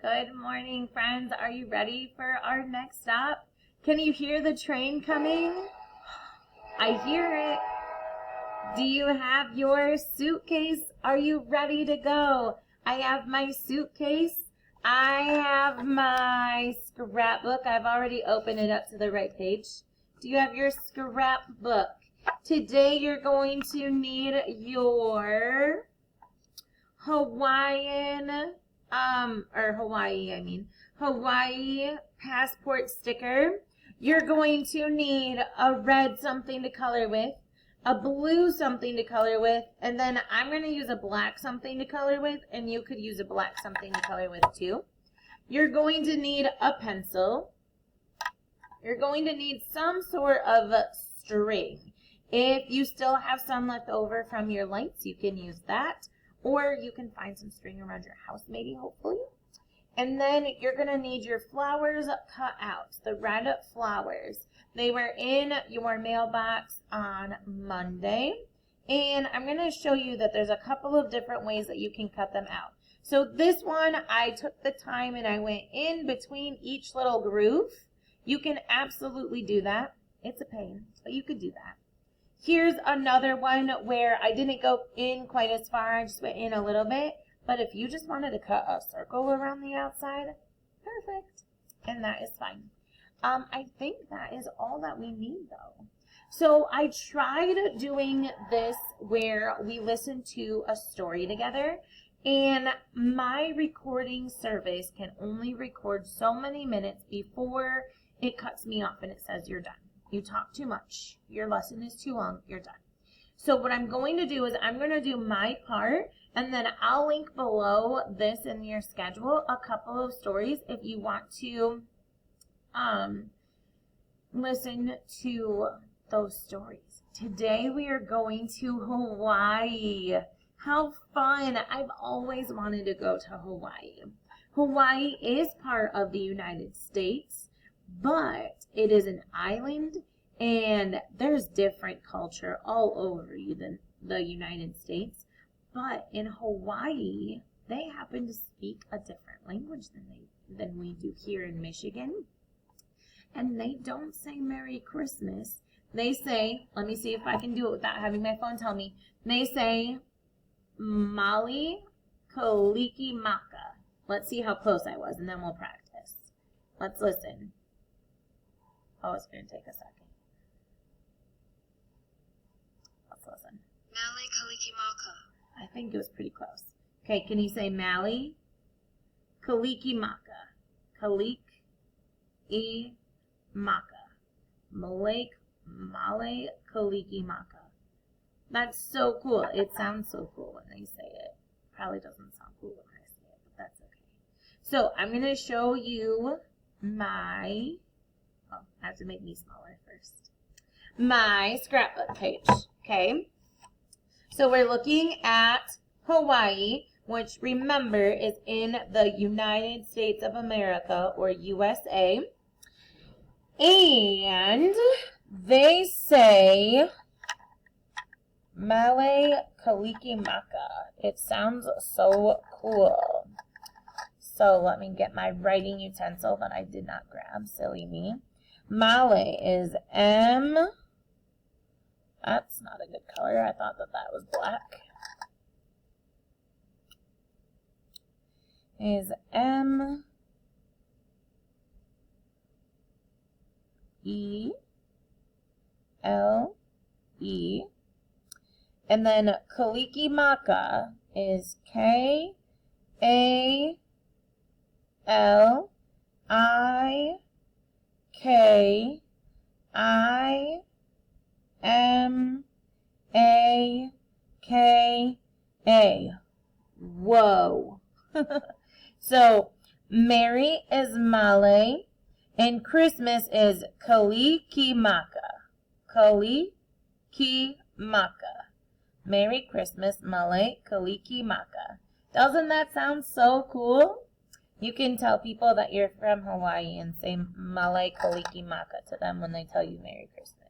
Good morning, friends. Are you ready for our next stop? Can you hear the train coming? I hear it. Do you have your suitcase? Are you ready to go? I have my suitcase. I have my scrapbook. I've already opened it up to the right page. Do you have your scrapbook? Today you're going to need your Hawaii passport sticker. You're going to need a red something to color with, a blue something to color with, and then I'm going to use a black something to color with, and you could use a black something to color with too. You're going to need a pencil. You're going to need some sort of string. If you still have some left over from your lights, you can use that. Or you can find some string around your house, maybe, hopefully. And then you're going to need your flowers cut out, the red flowers. They were in your mailbox on Monday. And I'm going to show you that there's a couple of different ways that you can cut them out. So this one, I took the time and I went in between each little groove. You can absolutely do that. It's a pain, but you could do that. Here's another one where I didn't go in quite as far. I just went in a little bit. But if you just wanted to cut a circle around the outside, perfect. And that is fine. I think that is all that we need, though. So I tried doing this where we listen to a story together. And my recording service can only record so many minutes before it cuts me off and it says you're done. You talk too much. Your lesson is too long. You're done. So what I'm going to do is I'm going to do my part, and then I'll link below this in your schedule a couple of stories if you want to listen to those stories. Today we are going to Hawaii. How fun. I've always wanted to go to Hawaii. Hawaii is part of the United States, but it is an island, and there's different culture all over the United States. But in Hawaii, they happen to speak a different language than we do here in Michigan. And they don't say Merry Christmas. They say, let me see if I can do it without having my phone tell me. They say Mali Kalikimaka. Let's see how close I was, and then we'll practice. Let's listen. Oh, it's going to take a second. Let's listen. Mali Kalikimaka. I think it was pretty close. Okay, can you say Mali Kalikimaka? Kalik-i-maka. Male Kalikimaka. That's so cool. It sounds so cool when they say it. Probably doesn't sound cool when I say it, but that's okay. So I'm going to show you my... Oh, I have to make me smaller first. My scrapbook page, okay? So we're looking at Hawaii, which, remember, is in the United States of America, or USA. And they say Male Kalikimaka. It sounds so cool. So let me get my writing utensil that I did not grab. Silly me. Male is M. That's not a good color. I thought that was black. Is M. E. L. E. And then Kalikimaka is K. A. L. I. K. I. M. A. K. A. Whoa. So, Merry is Male, and Christmas is Kalikimaka. Kalikimaka. Merry Christmas, Male Kalikimaka. Doesn't that sound so cool? You can tell people that you're from Hawaii and say Male Kalikimaka to them when they tell you Merry Christmas.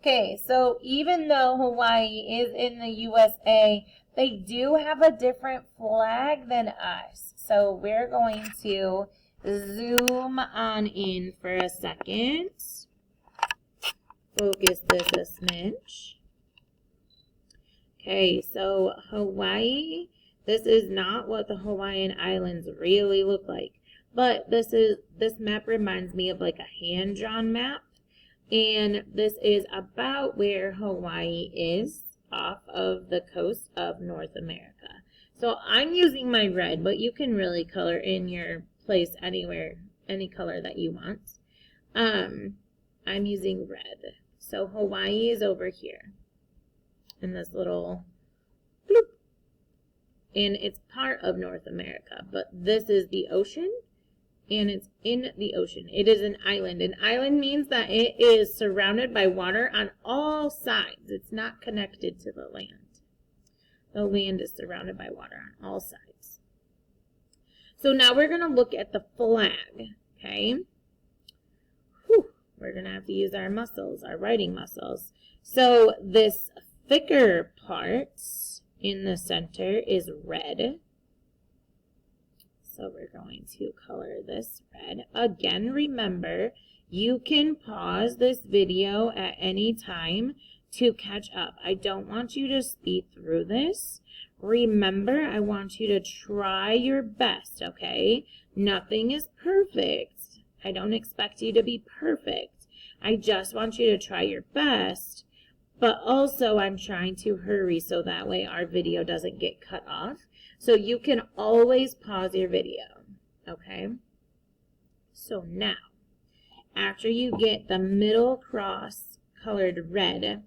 Okay, so even though Hawaii is in the USA, They do have a different flag than us. So we're going to zoom on in for a second. Focus this a smidge. Okay, so Hawaii, this is not what the Hawaiian Islands really look like. But this map reminds me of like a hand-drawn map. And this is about where Hawaii is off of the coast of North America. So I'm using my red, but you can really color in your place anywhere, any color that you want. I'm using red. So Hawaii is over here in this little bloop. And it's part of North America, but this is the ocean. And it's in the ocean. It is an island. An island means that it is surrounded by water on all sides. It's not connected to the land. The land is surrounded by water on all sides. So now we're going to look at the flag, okay? Whew. We're going to have to use our muscles, our writing muscles. So this thicker part in the center is red. So we're going to color this red. Again, remember, you can pause this video at any time to catch up. I don't want you to speed through this. Remember, I want you to try your best, okay? Nothing is perfect. I don't expect you to be perfect. I just want you to try your best. But also, I'm trying to hurry so that way our video doesn't get cut off. So you can always pause your video, okay? So now, after you get the middle cross colored red,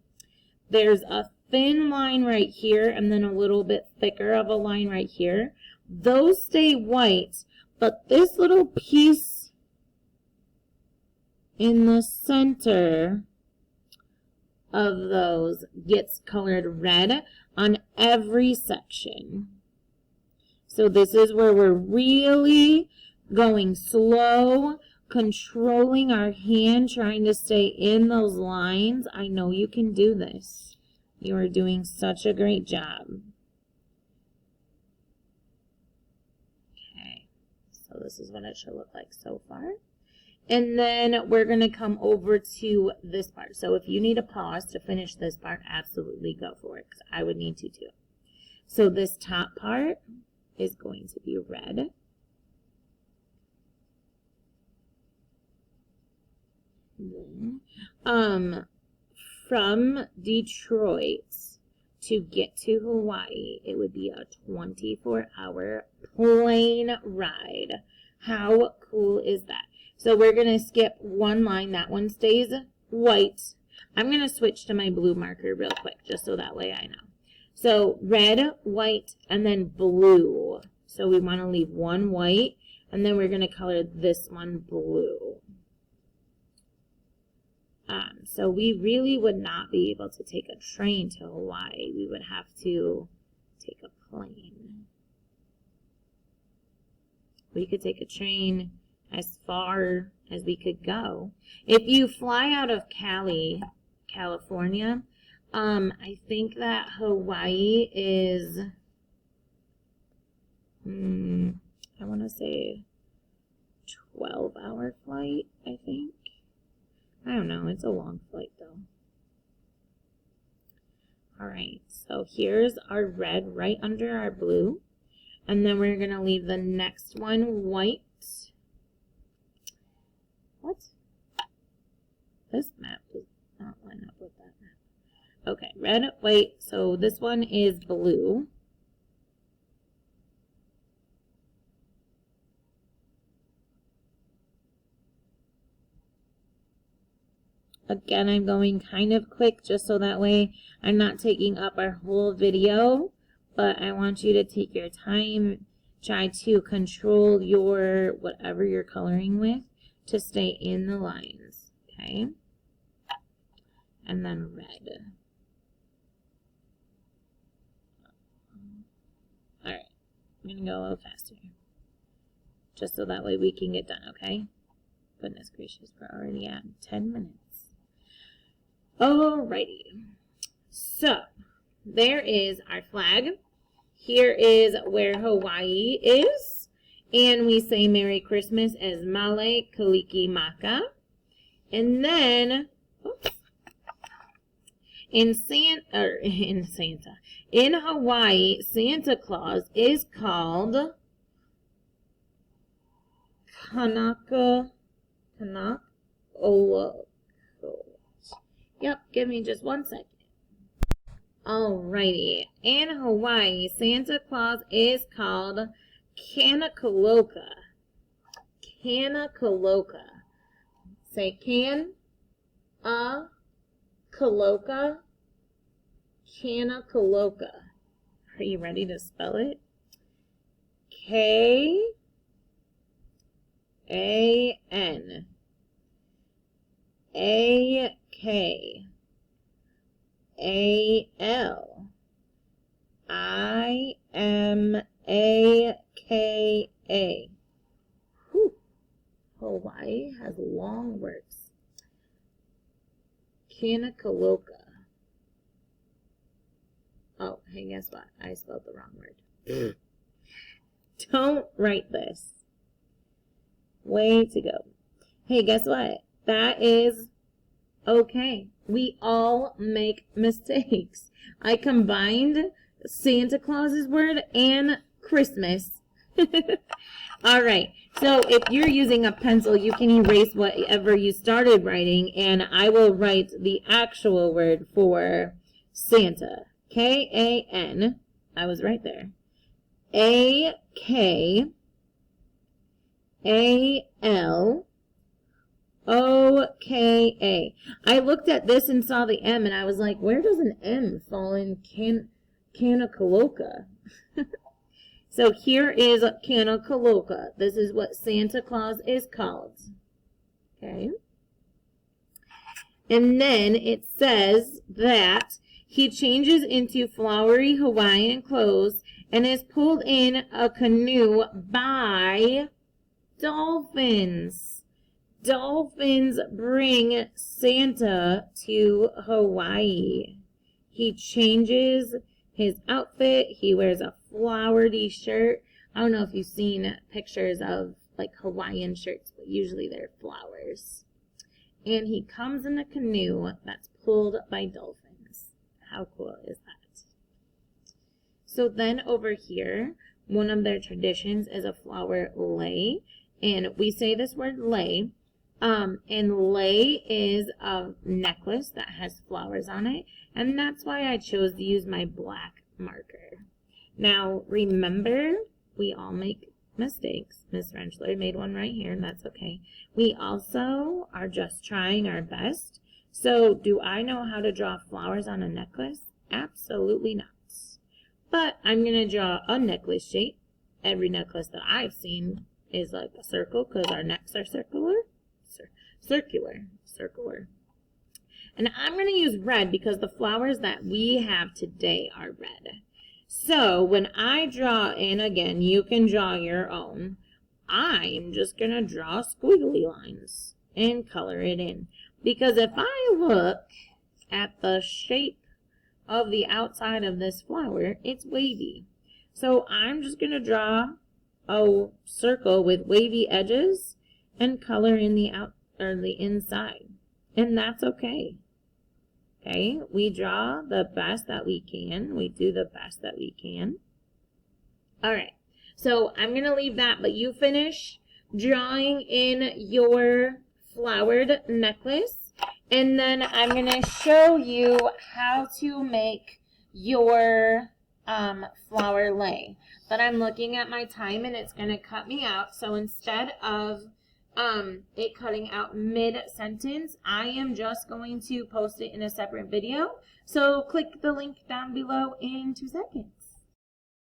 there's a thin line right here and then a little bit thicker of a line right here. Those stay white, but this little piece in the center of those gets colored red on every section. So this is where we're really going slow, controlling our hand, trying to stay in those lines. I know you can do this. You are doing such a great job. Okay, so this is what it should look like so far. And then we're going to come over to this part. So if you need a pause to finish this part, absolutely go for it, because I would need to too. So this top part is going to be red. From Detroit to get to Hawaii, it would be a 24-hour plane ride. How cool is that? So we're going to skip one line. That one stays white. I'm going to switch to my blue marker real quick, just so that way I know. So red, white, and then blue. So we want to leave one white, and then we're going to color this one blue. So we really would not be able to take a train to Hawaii. We would have to take a plane. We could take a train as far as we could go. If you fly out of Cali, California, I think that Hawaii is, I want to say 12-hour flight, I think. I don't know. It's a long flight, though. All right. So here's our red right under our blue. And then we're going to leave the next one white. What? This map does not line up with that map. Okay, red, white. So this one is blue. Again, I'm going kind of quick just so that way I'm not taking up our whole video. But I want you to take your time, try to control your whatever you're coloring with to stay in the lines, okay? And then red. All right, I'm gonna go a little faster, just so that way we can get done, okay? Goodness gracious, we're already at 10 minutes. Alrighty, so there is our flag. here is where Hawaii is. And we say Merry Christmas as Mele Kalikimaka. And then, oops, in Hawaii, Santa Claus is called Kanaka Oloko. Yep, give me just 1 second. Alrighty. In Hawaii, Santa Claus is called Kanakaloka. Kanakaloka. Say Kaloka. Kanakaloka. Are you ready to spell it? K-A-N. A-K-A-L-I-M-A-K-A. Whew. Hawaii has long words. Kanakaloka. Oh, hey, guess what? I spelled the wrong word. Don't write this. Way to go. Hey, guess what? That is okay. We all make mistakes. I combined Santa Claus's word and Christmas. All right. So if you're using a pencil, you can erase whatever you started writing, and I will write the actual word for Santa. K-A-N. I was right there. A-K-A-L-O-K-A. I looked at this and saw the M, and I was like, where does an M fall in Kanakaloka? So here is Kanakaloka. This is what Santa Claus is called. Okay. And then it says that he changes into flowery Hawaiian clothes and is pulled in a canoe by dolphins. Dolphins bring Santa to Hawaii. He changes his outfit. He wears a flowery shirt. I don't know if you've seen pictures of like Hawaiian shirts, but usually they're flowers. And he comes in a canoe that's pulled by dolphins. How cool is that? So then over here, one of their traditions is a flower lei. And we say this word lei. And lei is a necklace that has flowers on it. And that's why I chose to use my black marker. Now, remember, we all make mistakes. Miss Rentschler made one right here, and that's okay. We also are just trying our best. So, do I know how to draw flowers on a necklace? Absolutely not. But I'm going to draw a necklace shape. Every necklace that I've seen is like a circle because our necks are circular. Circular. And I'm going to use red because the flowers that we have today are red. So when I draw in, again, you can draw your own. I'm just going to draw squiggly lines and color it in. Because if I look at the shape of the outside of this flower, it's wavy. So I'm just going to draw a circle with wavy edges and color in the inside. And that's okay. Okay, we draw the best that we can. We do the best that we can. All right, so I'm going to leave that, but you finish drawing in your flowered necklace, and then I'm going to show you how to make your flower lei. But I'm looking at my time, and it's going to cut me out, so instead of it cutting out mid-sentence, I am just going to post it in a separate video. So click the link down below in 2 seconds.